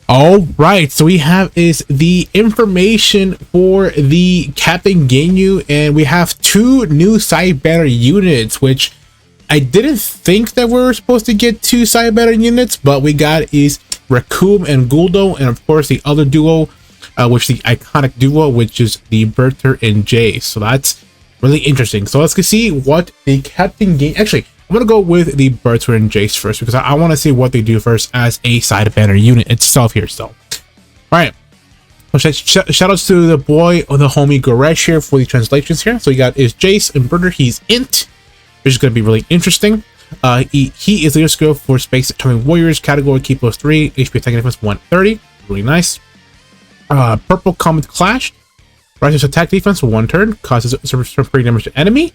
All right, so we have is the information for the Captain Ginyu, and we have two new side banner units, which I didn't think that we were supposed to get two side banner units, but we got is Raccoon and Guldo, and of course the other duo, which is the iconic duo, which is the Bertha and Jace. So that's really interesting. So let's see what the Captain Ginyu. Actually, I'm gonna go with the Bertha and Jace first because I want to see what they do first as a side banner unit itself here. So, all right. So shout outs to the boy or the homie Goresh here for the translations here. So you got is Jace and Bertha. He's int, which is gonna be really interesting. He is leader skill for space determining warriors category key +3 HP attack defense 130. Really nice. Purple Comet Clash. Rises attack defense for 1 turn, causes pretty damage to enemy.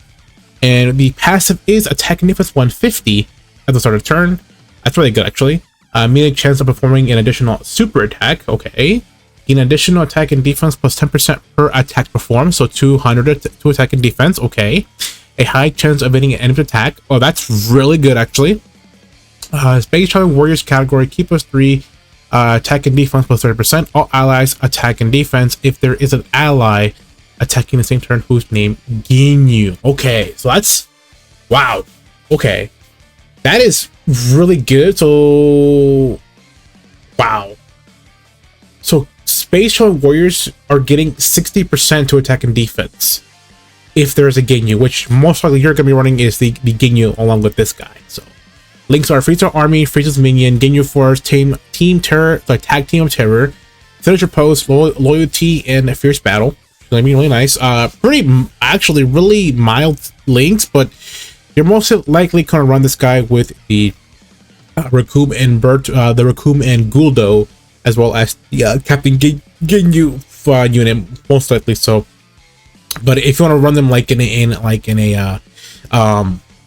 And the passive is attack and defense 150 at the start of turn. That's really good actually. Meaning chance of performing an additional super attack. Okay. Gain additional attack and defense plus 10% per attack performed. So 200 to attack and defense. Okay. A high chance of hitting an enemy attack. Oh, that's really good actually. Space Traveling Warriors category, key +3, attack and defense plus 30%. All allies attack and defense if there is an ally attacking the same turn who's named Ginyu. Okay, so that's wow. Okay, that is really good. So wow. So Space Traveling Warriors are getting 60% to attack and defense if there's a Ginyu, which most likely you're gonna be running is the Ginyu along with this guy. So links are Frieza Army, Frieza's Minion, Ginyu Force, Team Terror, the Tag Team of Terror, Signature Post, Loyalty, and Fierce Battle. I mean, really nice. Actually really mild links, but you're most likely gonna run this guy with the Raccoon and the Raccoon and Guldo, as well as the Captain Ginyu unit, most likely. So, but if you want to run them like in a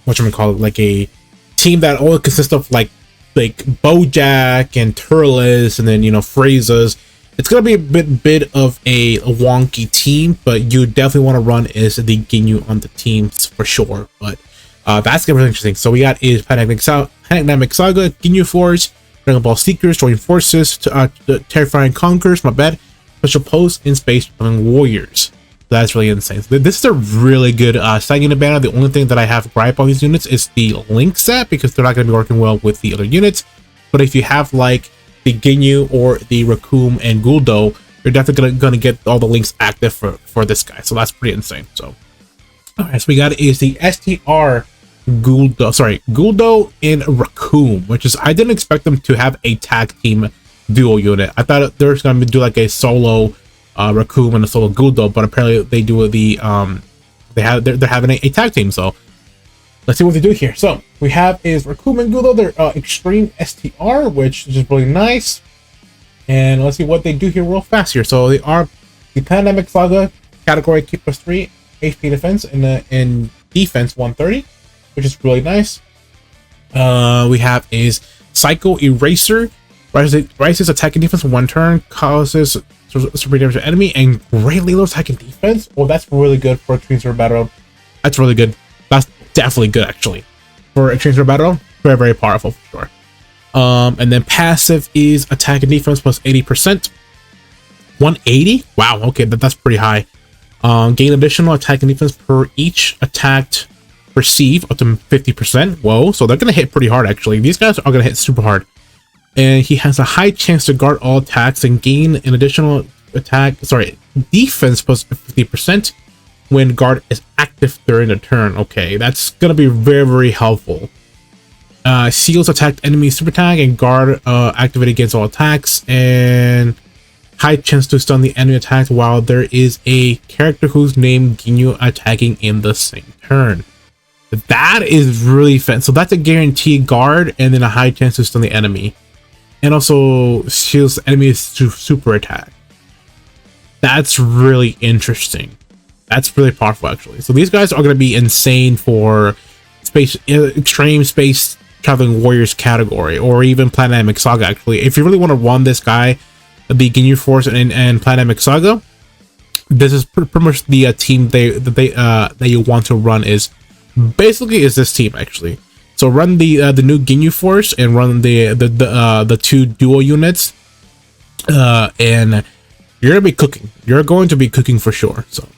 whatchamacallit, like a team that only consists of like Bojack and Turles and then Frieza's, it's gonna be a bit of a wonky team, but you definitely want to run is the Ginyu on the teams for sure. But that's gonna be really interesting. So we got is Dynamic Saga, Ginyu Force, Dragon Ball Seekers, Join Forces, the Terrifying Conquerors, my bad, Special Post, in Space Traveling Warriors. So that's really insane. So this is a really good side unit banner. The only thing that I have gripe on these units is the link set because they're not gonna be working well with the other units. But if you have like the Ginyu or the Raccoon and Guldo, you're definitely gonna get all the links active for this guy. So that's pretty insane. So all right, so we got is the STR Guldo and Raccoon, which is, I didn't expect them to have a tag team duo unit. I thought they were gonna do like a solo Raccoon and a solo Guldo, but apparently they do the they're having a tag team. So let's see what they do here. So we have is Raccoon and Guldo, their Extreme STR, which is just really nice. And let's see what they do here real fast here. So they are the Pandemic Saga category, key +3 HP defense and defense 130, which is really nice. We have is Psycho Eraser, rises attack and defense 1 turn, causes super damage to enemy, and greatly low attack and defense. Oh, that's really good for Extreme Super Battle. That's really good. That's definitely good actually for Extreme Super Battle. Very, very powerful for sure. And then passive is attack and defense plus 80%. 180. Wow. Okay, that's pretty high. Gain additional attack and defense per each attacked receive up to 50%. Whoa, so they're gonna hit pretty hard actually. These guys are gonna hit super hard. And he has a high chance to guard all attacks and gain an additional defense plus 50% when guard is active during the turn. Okay, that's gonna be very, very helpful. Seals attacked enemy super attack and guard activate against all attacks, and high chance to stun the enemy attack while there is a character whose name Ginyu attacking in the same turn. That is really fun. So that's a guaranteed guard and then a high chance to stun the enemy, and also shields enemies to super attack. That's really interesting. That's really powerful actually. So these guys are going to be insane for extreme space traveling warriors category, or even Pandemic Saga actually. If you really want to run this guy, the Ginyu Force and Pandemic Saga, this is pretty much the team that you want to run. Is basically is this team actually. So run the new Ginyu Force and run the 2 duo units, And you're gonna be cooking. You're going to be cooking for sure. So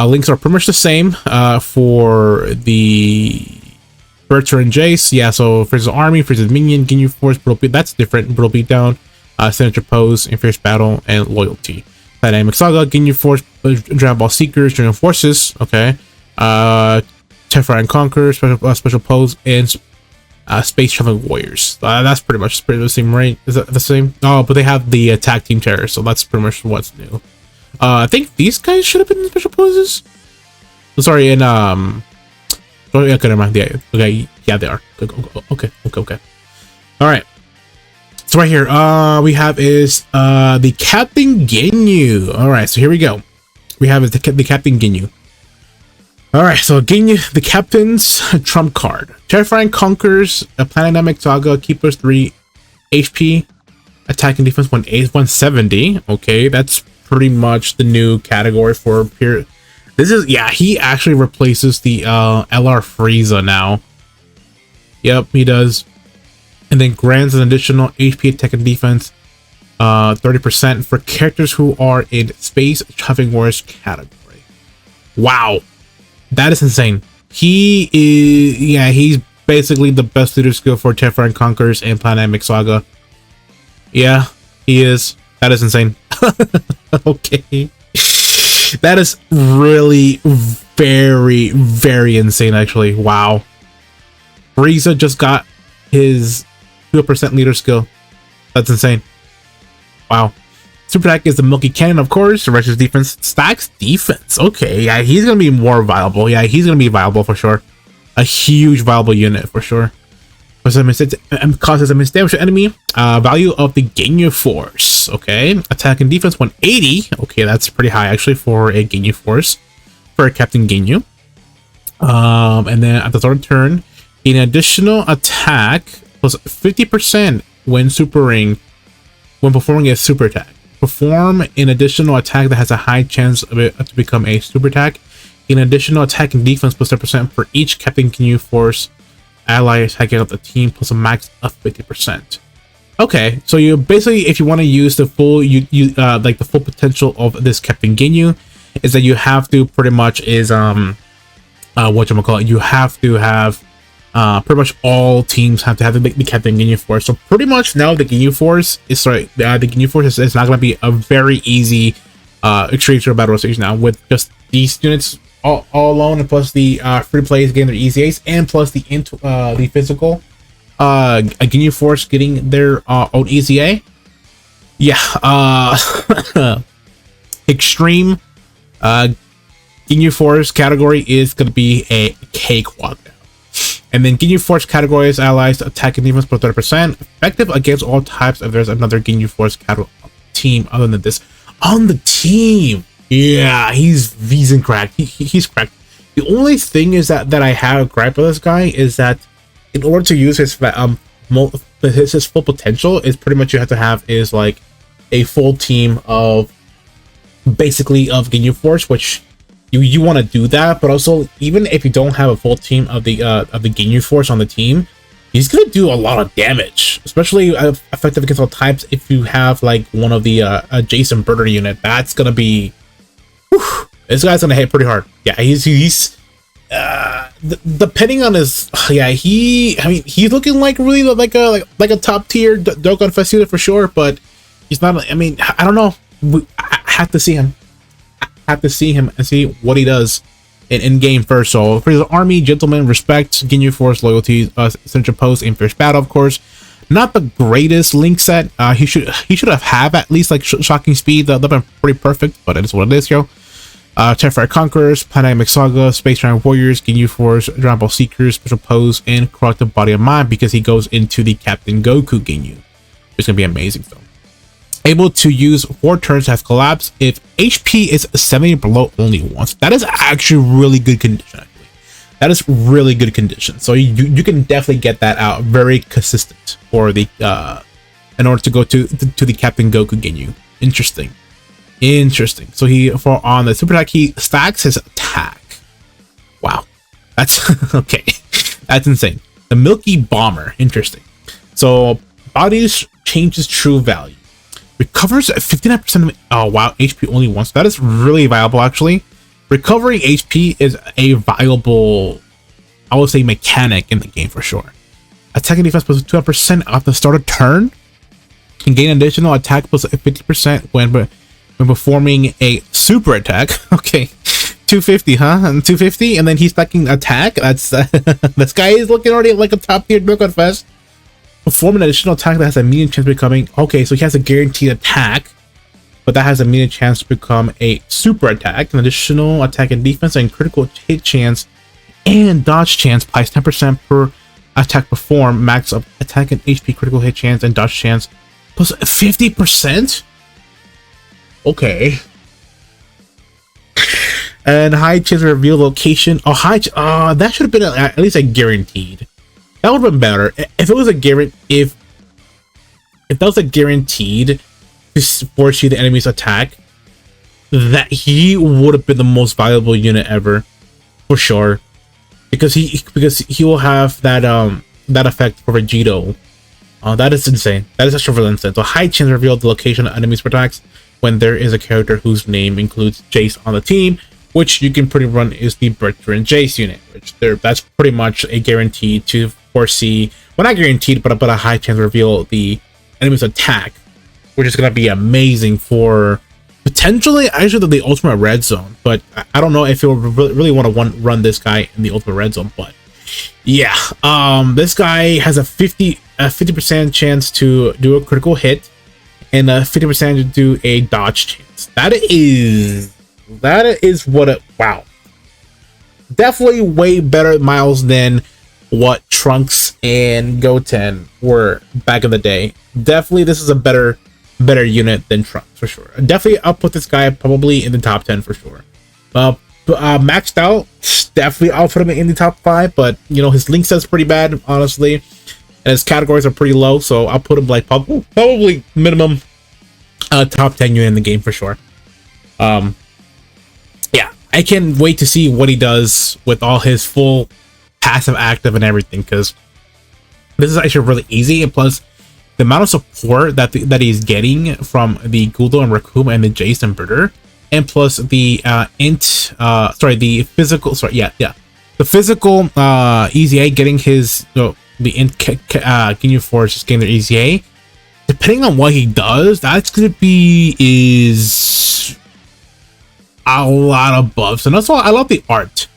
links are pretty much the same for the Bertha and Jace. Yeah, so Frieza's army, Frieza's minion, Ginyu Force, brutal beat. That's different. Brutal beatdown, signature pose, and fierce battle, and loyalty. Dynamic Saga, Ginyu Force, Dragon Ball Seekers, Journal Forces. Okay. Tefra and Conquer, special pose, and Space Traveling Warriors. That's pretty much the same, right? Is that the same? Oh, but they have the tag team terror, so that's pretty much what's new. I think these guys should have been in special poses. Sorry, and oh yeah, okay, never mind. Yeah, okay, yeah, they are. Okay. All right. So right here, we have is the Captain Ginyu. All right, so here we go. We have the Captain Ginyu. All right, so Ginyu, the captain's trump card. Terrifying conquers a Dynamic Saga, Keepers 3 HP, attack and defense 170. Okay, that's pretty much the new category for pure. This is, yeah, he actually replaces the LR Frieza now. Yep, he does. And then grants an additional HP, attack and defense 30% for characters who are in Space Traveling Warriors category. Wow. That is insane. He is, yeah, he's basically the best leader skill for Terrifying Conquerors and Dynamic Saga. Yeah, he is. That is insane. Okay. That is really very, very insane, actually. Wow. Frieza just got his 2% leader skill. That's insane. Wow. Super attack is the Milky Cannon, of course. Reduces defense. Stacks defense. Okay, yeah, he's gonna be more viable. Yeah, he's gonna be viable for sure. A huge viable unit for sure. Causes a misdamage to enemy. Value of the Ginyu Force. Okay, attack and defense 180. Okay, that's pretty high actually for a Ginyu Force for a Captain Ginyu. And then at the start of turn, an additional attack plus 50% when performing a super attack. Perform an additional attack that has a high chance of it to become a super attack. An additional attack and defense plus 10% for each Captain Ginyu Force ally attacking out the team plus a max of 50%. Okay, so you basically, if you want to use the full like the full potential of this Captain Ginyu, is that you have to pretty much is you have to have pretty much all teams have to have the Captain Ginyu Force. So pretty much now the Ginyu Force is the Ginyu Force is not going to be a very easy extreme zero battle stage now with just these units all alone, and plus the free players getting their easy ace, and plus the physical Ginyu Force getting their own easy A. Yeah, extreme Ginyu Force category is going to be a cakewalk now. And then Ginyu Force categories allies attack and defense plus 30%, effective against all types if there's another Ginyu Force team other than this on the team. Yeah, he's cracked. He's cracked. The only thing is that I have a gripe with this guy is that in order to use his full potential is pretty much you have to have is like a full team of basically of Ginyu Force, which you want to do that, but also even if you don't have a full team of the Ginyu Force on the team, he's gonna do a lot of damage, especially effective against all types. If you have like one of the Jason Burner unit, that's gonna be, whew, this guy's gonna hit pretty hard. Yeah, he's depending on his, yeah, he's looking like really like a top tier Dokkanfest unit for sure, but he's not. I mean, I don't know. I have to see him. Have to see him and see what he does in game first. So for his army, gentleman, respect, Ginyu Force, loyalty, essential post, and fierce battle, of course. Not the greatest link set. He should have at least like shocking speed. That'd been pretty perfect, but it is what it is, yo. Terrifier Conquerors, Dynamic Saga, Space Giant Warriors, Ginyu Force, Dragon Ball Seekers, special pose, and Corrupted Body of Mind because he goes into the Captain Goku Ginyu. It's gonna be amazing though. Able to use 4 turns to have collapse if HP is 70 below only once. That is actually really good condition. Actually, that is really good condition. So you can definitely get that out very consistent for the in order to go to the Captain Goku Ginyu. Interesting. So for on the super attack he stacks his attack. Wow, that's okay. That's insane. The Milky Bomber. Interesting. So bodies changes true value. Recovers 59% of, oh wow, HP only once. That is really viable actually. Recovering HP is a viable, I would say, mechanic in the game for sure. Attack and defense plus 2% at the start of turn. Can gain additional attack plus 50% when performing a super attack. Okay, 250, huh? And 250, and then he's stacking attack. That's this guy is looking already like a top tier Dokkanfest. Perform an additional attack that has a medium chance of becoming. Okay, so he has a guaranteed attack, but that has a medium chance to become a super attack. An additional attack and defense and critical hit chance and dodge chance applies 10% per attack perform. Max of attack and HP, critical hit chance and dodge chance plus 50%. Okay. And high chance to reveal location. Oh, that should have been at least a guaranteed. That would have been better if it was a guarantee. If that was a guaranteed to force you the enemy's attack, that he would have been the most valuable unit ever, for sure, because he will have that that effect for VEGETA. That is insane. That is actually really insane. So high chance to reveal the location of enemies' attacks when there is a character whose name includes Jace on the team, which you can pretty run is the Bertrand Jace unit, which that's pretty much a guarantee to foresee, well, not guaranteed, but a high chance to reveal the enemy's attack, which is going to be amazing for potentially actually the ultimate red zone. But I don't know if you'll really want to run this guy in the ultimate red zone. But yeah, this guy has a 50% chance to do a critical hit and a 50% to do a dodge chance. That is what it, wow, definitely way better miles than what Trunks and Goten were back in the day. Definitely this is a better unit than Trunks for sure. Definitely I'll put this guy probably in the top 10 for sure. Maxed out, definitely I'll put him in the top 5, but you know, his link set's pretty bad honestly, and his categories are pretty low, so I'll put him like probably minimum top 10 unit in the game for sure. Yeah, I can't wait to see what he does with all his full passive, active, and everything, because this is actually really easy, and plus the amount of support that he's getting from the Guldo and Raccoon and the Jace and Britter, and plus the the physical EZA getting his the Ginyu Force just getting their EZA. Depending on what he does, that's gonna be is a lot of buffs, and that's why I love the art.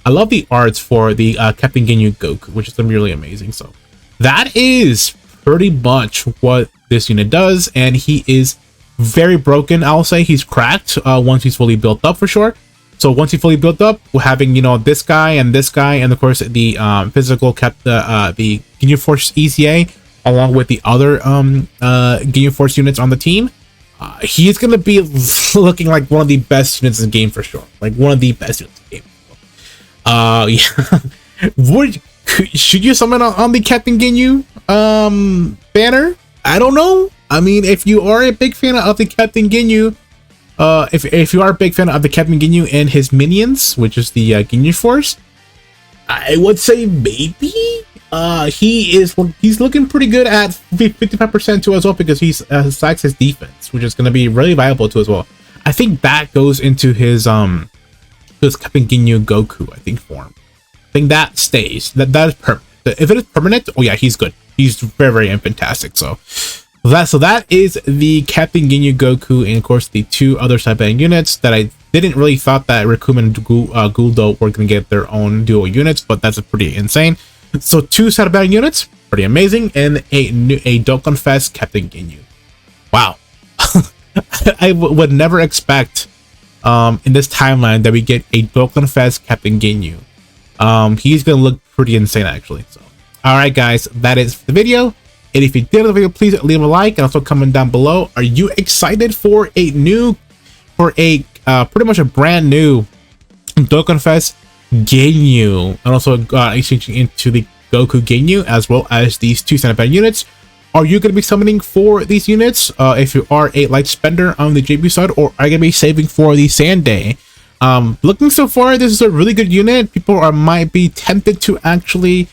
I love the arts for the Captain Ginyu GOKU, which is really amazing. So that is pretty much what this unit does, and he is very broken. I'll say he's cracked once he's fully built up for sure. So once he's fully built up, we're having, you know, this guy, and of course the physical the Ginyu Force ECA, along with the other Ginyu Force units on the team. He's gonna be looking like one of the best units in the game for sure. Like one of the best units in the game. Yeah. Should you summon on the Captain Ginyu banner? I don't know. I mean, if you are a big fan of the Captain Ginyu, if you are a big fan of the Captain Ginyu and his minions, which is the Ginyu Force, I would say maybe. He's looking pretty good at 55% too as well, because he's stacks his defense, which is going to be really viable too as well. I think that goes into his Captain Ginyu GOKU, I think, form. I think that stays. That is permanent. If it is permanent, oh yeah, he's good. He's very fantastic. So that is the Captain Ginyu GOKU, and of course the two other Saiban units that I didn't really thought that Raccoon and Guldo were going to get their own dual units, but that's pretty insane. So two Saiban units, pretty amazing, and a Dokkanfest Captain Ginyu. Wow. I would never expect in this timeline that we get a Dokkanfest Captain Ginyu. He's gonna look pretty insane actually. So alright guys, that is the video, and if you did the video, please leave a like, and also comment down below, are you excited for pretty much a brand new Dokkanfest Ginyu, and also exchanging into the Goku Ginyu, as well as these two Saiban units? Are you going to be summoning for these units if you are a light spender on the JB side, or are you going to be saving for the Sunday? Looking so far, this is a really good unit. People might be tempted to actually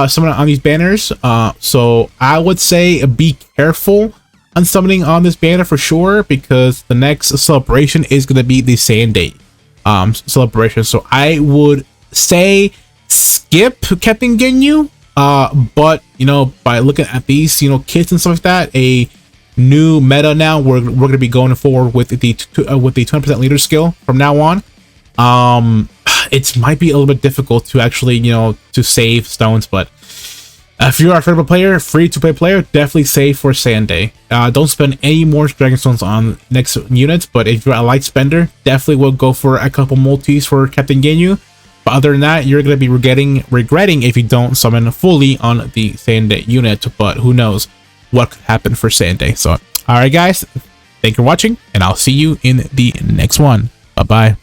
summon on these banners. So I would say be careful unsummoning on this banner for sure, because the next celebration is going to be the Sunday celebration. So I would say skip Captain Ginyu, but you know, by looking at these, you know, kits and stuff like that, a new meta now, we're going to be going forward with the 20% leader skill from now on. It might be a little bit difficult to actually, you know, to save stones, but if you're a free-to-play player, definitely save for Sunday. Don't spend any more dragon stones on next units, but if you're a light spender, definitely will go for a couple multis for Captain Ginyu. But other than that, you're going to be regretting if you don't summon fully on the Sunday unit, but who knows what could happen for Sunday. So, alright guys, thank you for watching, and I'll see you in the next one. Bye-bye.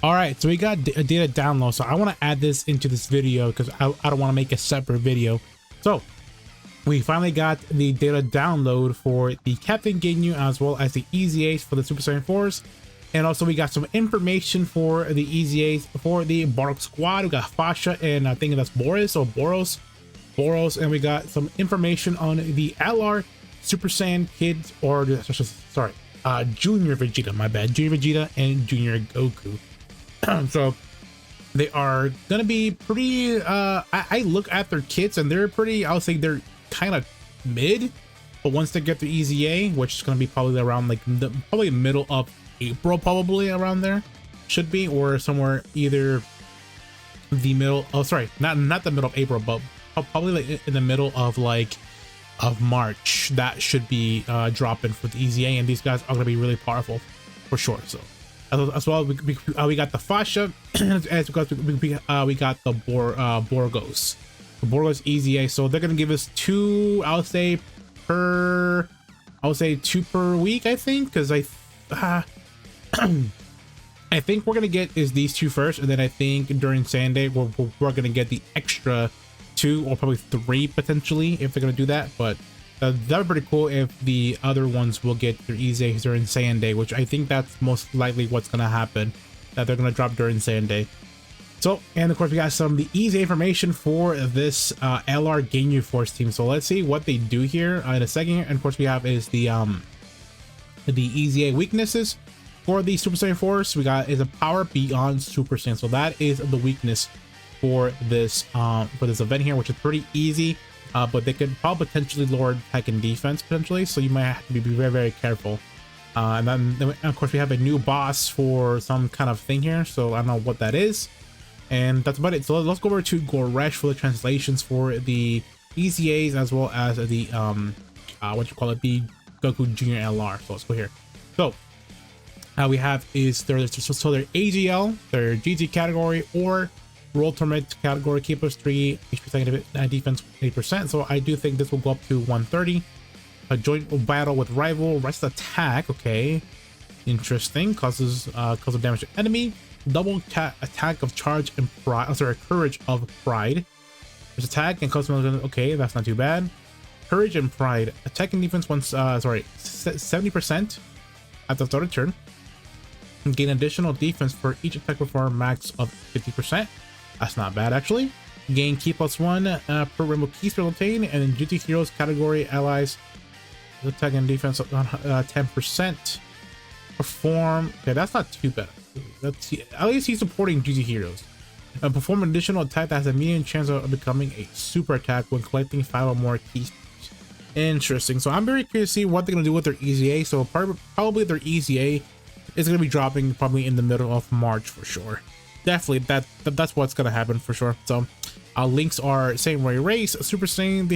Alright, so we got a data download, so I want to add this into this video because I don't want to make a separate video. So, we finally got the data download for the Captain Ginyu as well as the EZAs for the Super Saiyan 4s. And also we got some information for the EZAs for the Bardock squad. We got Fasha and I think that's Boros. And we got some information on the LR Super Saiyan kids, or sorry, Junior Vegeta, my bad. Junior Vegeta and Junior Goku. So they are gonna be pretty I look at their kits and they're pretty, I'll say they're kind of mid, but once they get the EZA, which is gonna be probably around like probably middle of April, probably around there should be, or somewhere either the middle, oh sorry, not the middle of April, but probably like in the middle of March, that should be dropping for the EZA, and these guys are gonna be really powerful for sure. So as well, we got the Fasha, as we got the Borgos. The Borgos EZA, so they're gonna give us two, I would say two per week, I think, because I think we're gonna get is these two first, and then I think during Sunday we're gonna get the extra two or probably three potentially if they're gonna do that. But that would be pretty cool if the other ones will get their EZAs during Sunday, which I think that's most likely what's gonna happen, that they're gonna drop during Sunday. So, and of course we got some of the EZA information for this LR Ginyu Force team. So let's see what they do here in a second. And of course we have is the EZA weaknesses for the Super Saiyan Force. We got is a power beyond Super Saiyan, so that is the weakness for this event here, which is pretty easy. But they could probably potentially lower attack and defense potentially, so you might have to be very, very careful. And then of course we have a new boss for some kind of thing here, so I don't know what that is. And that's about it. So let's go over to Goresh for the translations for the EZAs as well as the the Goku Junior LR. So let's go here. So we have is their AGL, their GT category, or World Tournament category, keep us 3 HP defense 80%. So I do think this will go up to 130. A joint battle with rival, rest attack. Okay, interesting. Causes damage to enemy. Double attack of charge and pride. Oh, sorry, courage of pride. There's attack and cause. Okay, that's not too bad. Courage and pride. Attack and defense once. 70% at the start of turn. And gain additional defense for each attack before max of 50%. That's not bad actually. Gain key +1 per Rainbow Key Spell obtained, and in GT Heroes category allies attack and defense 10%. Perform. Okay, that's not too bad. Let's see. At least he's supporting GT Heroes. Perform an additional attack that has a medium chance of becoming a super attack when collecting 5 or more keys. Interesting. So I'm very curious to see what they're gonna do with their EZA. So probably their EZA is gonna be dropping probably in the middle of March for sure. Definitely that's what's gonna happen for sure. So links are Saiyan Ray Race, Super Saiyan,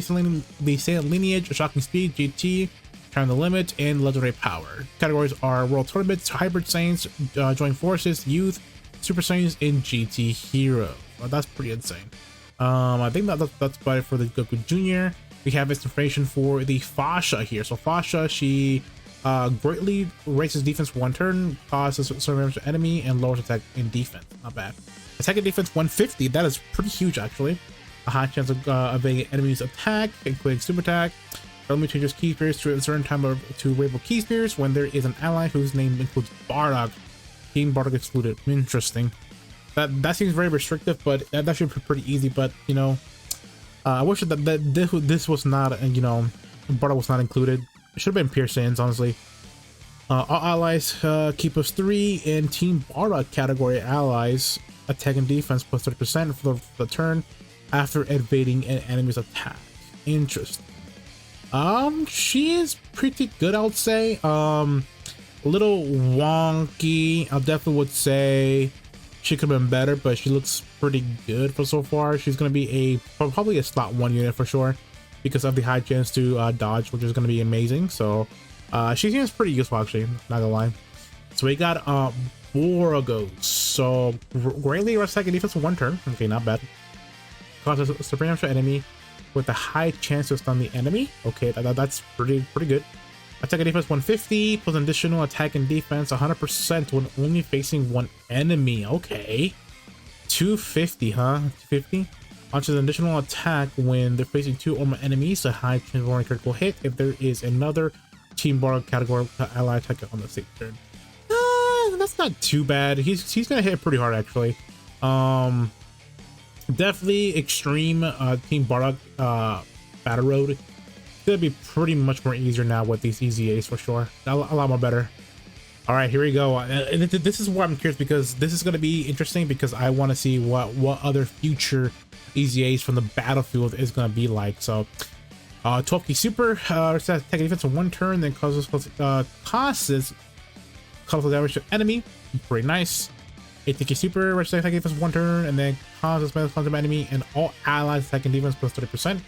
the Saiyan Lineage, Shocking Speed, GT, Time the Limit, and Legendary Power. Categories are World Tournaments, Hybrid Saiyans, Joint Forces, Youth, Super Saiyans, and GT Hero. Well, that's pretty insane. I think that's about it for the Goku Junior. We have this information for the Fasha here. So Fasha, she greatly raises defense 1 turn, causes certain damage to enemy, and lowers attack and defense. Not bad. Attack and defense 150. That is pretty huge actually. A high chance of evading enemies' attack, including super attack. Only changes key spheres to a certain time to Rainbow Key Spheres when there is an ally whose name includes Bardock. Team Bardock excluded. Interesting. That seems very restrictive, but that should be pretty easy. But you know, I wish that this was not, you know, Bardock was not included. Should have been pure Saiyans, honestly. All allies keep us 3 in Team Bardock category allies. Attack and defense plus 30% for the turn after evading an enemy's attack. Interesting. She is pretty good, I would say. A little wonky. I definitely would say she could have been better, but she looks pretty good for so far. She's going to be probably a slot 1 unit for sure because of the high chance to dodge, which is going to be amazing. So she seems pretty useful, actually, not gonna lie. So we got Boragos. So greatly attack and defense for 1 turn. Okay, not bad. Causes a supreme enemy with a high chance to stun the enemy. Okay, that's pretty good. Attack and defense 150 plus an additional attack and defense 100% when only facing 1 enemy. Okay, 250, huh? 250. Launches an additional attack when they're facing 2 or more enemies. A high chance of a critical hit if there is another Team Bardock category ally attack on the same turn. That's not too bad. He's gonna hit pretty hard, actually. Definitely extreme Team Bardock battle road. It's gonna be pretty much more easier now with these EZAs for sure. A lot more better. All right, here we go. And this is why I'm curious, because this is gonna be interesting because I want to see what other future EZAs from the battlefield is gonna be like. So 12 key super attack defense on 1 turn, then causes colorful damage to enemy. Pretty nice. 18 key super attack defense 1 turn, and then causes melee to enemy and all allies attack and defense plus 30%. I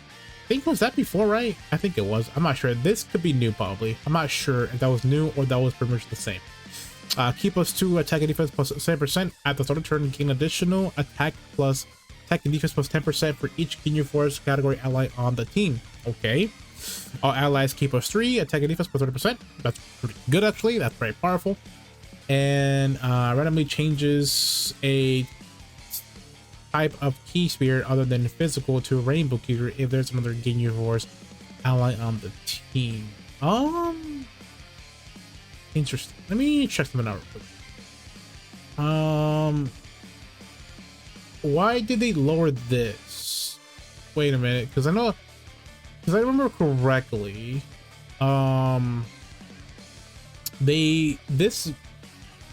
think, was that before, right? I think it was. I'm not sure. This could be new, probably. I'm not sure if that was new or that was pretty much the same. Keep us 2 attack and defense plus 7% at the start of turn. Gain additional attack and defense plus 10% for each Ginyu Force category ally on the team. Okay. All allies keep us 3 attack and defense plus 30%. That's pretty good, actually. That's very powerful. And randomly changes a type of key spirit other than physical to rainbow key if there's another Ginyu Force ally on the team. Interesting. Let me check something out real quick. Why did they lower this? Wait a minute, because I remember correctly, this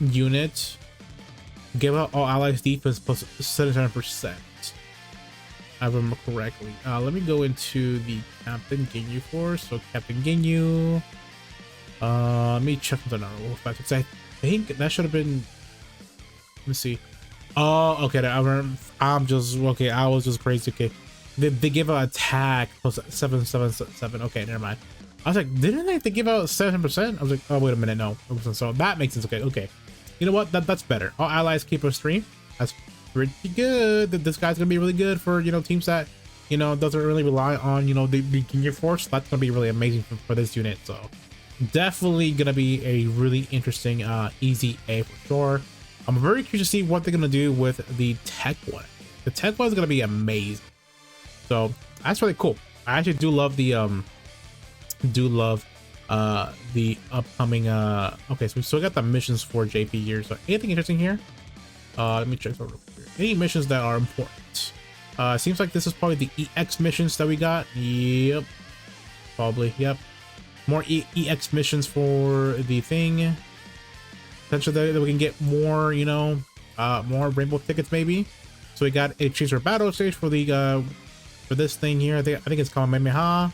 unit gave out all allies defense plus 77%. I remember correctly. Let me go into the Captain Ginyu Force. So Captain Ginyu. Let me check something out real fast, because I think that should have been. Let me see. Oh, okay. I'm just okay. I was just crazy. Okay, they give out attack plus 777. Okay, never mind. I was like, didn't they give out 7%? I was like, oh wait a minute, no. So that makes sense. Okay. You know what? That's better. All allies keep us 3. That's pretty good. This guy's gonna be really good for teams that doesn't really rely on the Ginyu Force. That's gonna be really amazing for this unit. So definitely gonna be a really interesting EZA for sure. I'm very curious to see what they're gonna do with the tech one. The tech one is gonna be amazing. So that's really cool. I actually do love the upcoming okay, so we still got the missions for JP here. So anything interesting here? Let me check over here. Any missions that are important? Seems like this is probably the EX missions that we got. Yep, probably. Yep, more EX missions for the thing. Potentially that we can get more, more rainbow tickets maybe. So we got a chaser battle stage for the for this thing here. I think it's called Memeha.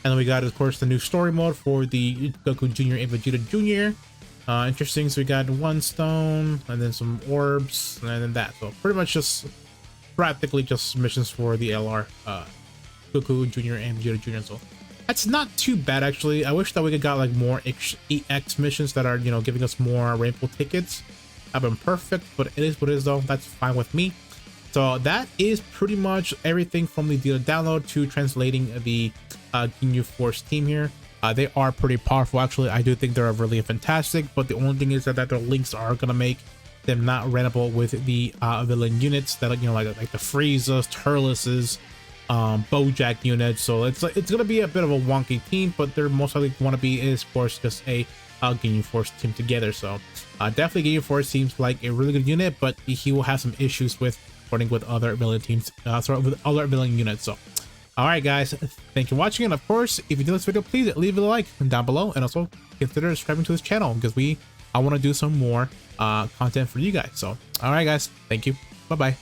And then we got, of course, the new story mode for the Goku Jr. and Vegeta Jr. Interesting. So we got 1 stone and then some orbs and then that. So pretty much just practically just missions for the LR Goku Jr. and Vegeta Jr. So that's not too bad, actually. I wish that we could got like more EX missions that are giving us more rainbow tickets. That'd been perfect, but it is what it is though. That's fine with me. So that is pretty much everything from the dealer download to translating the Ginyu Force team here. They are pretty powerful, actually. I do think they're really fantastic, but the only thing is that their links are gonna make them not rentable with the villain units that like the Friezas, Turleses, Bojack units. So it's gonna be a bit of a wonky team, but they're most likely want to be is of course just a Ginyu Force team together. So definitely Ginyu Force seems like a really good unit, but he will have some issues with running with other villain teams, with other villain units. So All right, guys, thank you for watching. And of course, if you did this video, please leave a like down below, and also consider subscribing to this channel because I want to do some more content for you guys. So, all right, guys, thank you. Bye-bye.